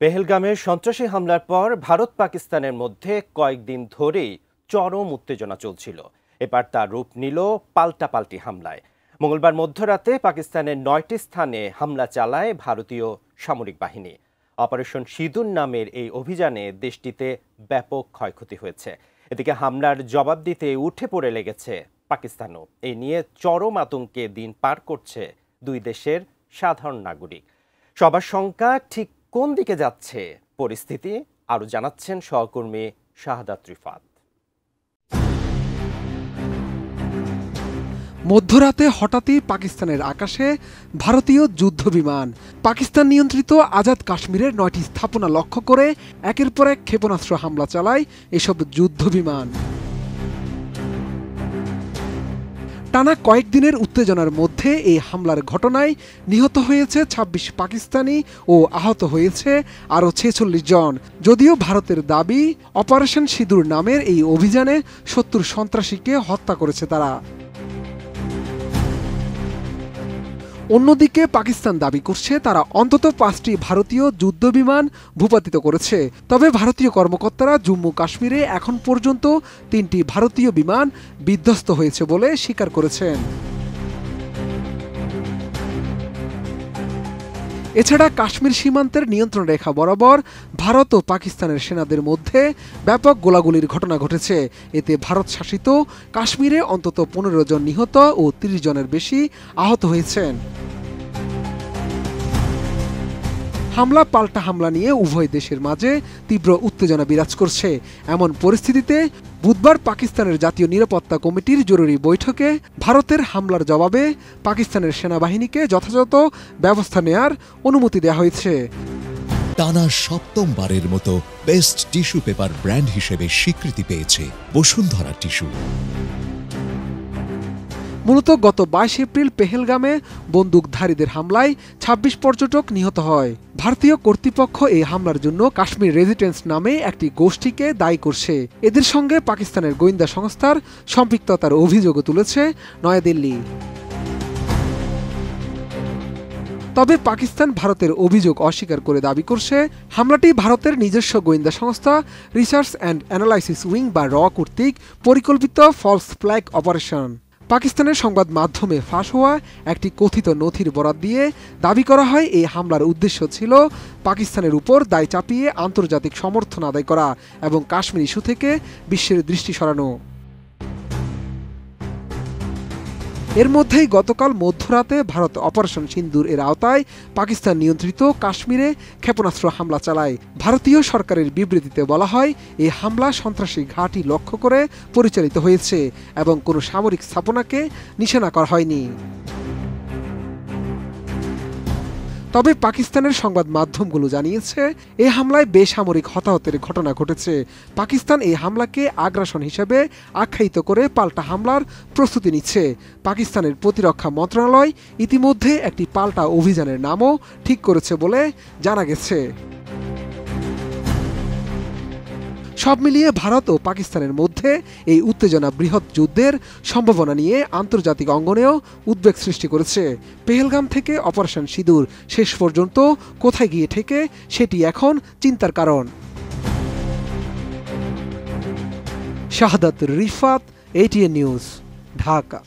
পেহেলগামের সন্ত্রাসী হামলার পর ভারত পাকিস্তানের মধ্যে কয়েকদিন ধরেই চরম উত্তেজনা চলছিল। এবার তার রূপ নিল পাল্টাপাল্টি হামলায়। মঙ্গলবার মধ্যরাতে পাকিস্তানের 9টি স্থানে হামলা চালায় ভারতীয় সামরিক বাহিনী। অপারেশন সিঁদুর নামের এই অভিযানে দেশটিতে ব্যাপক ক্ষয়ক্ষতি হয়েছে। এদিকে হামলার জবাব দিতে উঠে পড়ে লেগেছে পাকিস্তানও। এই নিয়ে চরম আতঙ্কে দিন পার করছে দুই দেশের সাধারণ নাগরিক। সবার শঙ্কা ঠিক কোন দিকে যাচ্ছে পরিস্থিতি, আরো জানাচ্ছেন সহকর্মী শাহাদাত রিফাত। মধ্যরাতে হঠাৎই পাকিস্তানের আকাশে ভারতীয় যুদ্ধ বিমান পাকিস্তান নিয়ন্ত্রিত আজাদ কাশ্মীরের 9টি স্থাপনা লক্ষ্য করে একের পর এক ক্ষেপণাস্ত্র হামলা চালায় এসব যুদ্ধ বিমান। টানা কয়েকদিনের উত্তেজনার মধ্যে এই হামলার ঘটনায় নিহত হয়েছে 26 পাকিস্তানি ও আহত হয়েছে আরও 46 জন। যদিও ভারতের দাবি অপারেশন সিঁদুর নামের এই অভিযানে 70 সন্ত্রাসীকে হত্যা করেছে তারা। অন্যদিকে পাকিস্তান দাবি করছে তারা অন্তত 5টি ভারতীয় যুদ্ধবিমান ভূপাতিত করেছে। তবে ভারতীয় কর্মকর্তারা জম্মু কাশ্মীরে এখন পর্যন্ত 3টি ভারতীয় বিমান বিধ্বস্ত হয়েছে বলে স্বীকার করেছেন। এছাড়া কাশ্মীর সীমান্তের নিয়ন্ত্রণ রেখা বরাবর ভারত ও পাকিস্তানের সেনাদের মধ্যে ব্যাপক গোলাগুলির ঘটনা ঘটেছে। এতে ভারত শাসিত কাশ্মীরে অন্তত 15 জন নিহত ও 30 জনের বেশি আহত হয়েছেন। হামলা পাল্টা হামলা নিয়ে উভয় দেশের মাঝে তীব্র উত্তেজনা বিরাজ করছে। এমন পরিস্থিতিতে বুধবার পাকিস্তানের জাতীয় নিরাপত্তা কমিটির জরুরি বৈঠকে ভারতের হামলার জবাবে পাকিস্তানের সেনাবাহিনীকে যথাযথ ব্যবস্থা নেয়ার অনুমতি দেওয়া হয়েছে। টানা 7মবারের মতো বেস্ট টিস্যু পেপার ব্র্যান্ড হিসেবে স্বীকৃতি পেয়েছে বসুন্ধরা টিস্যু। মূলত গত 22 এপ্রিল পেহেলগামে বন্দুকধারীদের হামলায় 26 পর্যটক নিহত হয়। ভারতীয় কর্তৃপক্ষ এই হামলার জন্য কাশ্মীর রেজিডেন্স নামে একটি গোষ্ঠীকে দায়ী করছে। এদের সঙ্গে পাকিস্তানের গোয়েন্দা সংস্থার সম্পৃক্ততার অভিযোগও তুলেছে নয়াদিল্লি। তবে পাকিস্তান ভারতের অভিযোগ অস্বীকার করে দাবি করছে হামলাটি ভারতের নিজস্ব গোয়েন্দা সংস্থা রিসার্চ অ্যান্ড অ্যানালাইসিস উইং বা র কর্তৃক পরিকল্পিত ফলস ফ্ল্যাগ অপারেশন। পাকিস্তানের সংবাদ মাধ্যমে ফাঁস হওয়া একটি কথিত নথির বরাত দিয়ে দাবি করা হয় এই হামলার উদ্দেশ্য ছিল পাকিস্তানের উপর দায় চাপিয়ে আন্তর্জাতিক সমর্থন আদায় করা এবং কাশ্মীর ইস্যু থেকে বিশ্বের দৃষ্টি সরানো। এর মধ্যেই গতকাল মধ্যরাতে ভারত অপারেশন সিন্দুর এর আওতায় পাকিস্তান নিয়ন্ত্রিত কাশ্মীরে ক্ষেপণাস্ত্র হামলা চালায়। ভারতীয় সরকারের বিবৃতিতে বলা হয় এই হামলা সন্ত্রাসী ঘাঁটি লক্ষ্য করে পরিচালিত হয়েছে এবং কোনো সামরিক স্থাপনাকে নিশানা করা হয়নি। তবে পাকিস্তানের সংবাদ মাধ্যমগুলো জানিয়েছে এই হামলায় বেসামরিক হতাহতের ঘটনা ঘটেছে। পাকিস্তান এই হামলাকে আগ্রাসন হিসেবে আখ্যায়িত করে পাল্টা হামলার প্রস্তুতি নিচ্ছে। পাকিস্তানের প্রতিরক্ষা মন্ত্রণালয় ইতিমধ্যে একটি পাল্টা অভিযানের নামও ঠিক করেছে বলে জানা গেছে। সব মিলিয়ে ভারত ও পাকিস্তানের মধ্যে এই উত্তেজনা বৃহৎ যুদ্ধের সম্ভাবনা নিয়ে আন্তর্জাতিক অঙ্গনেও উদ্বেগ সৃষ্টি করেছে। পেহেলগাম থেকে অপারেশন সিঁদুর শেষ পর্যন্ত কোথায় গিয়ে ঠেকে সেটি এখন চিন্তার কারণ। শাহাদাত রিফাত, ATN নিউজ, ঢাকা।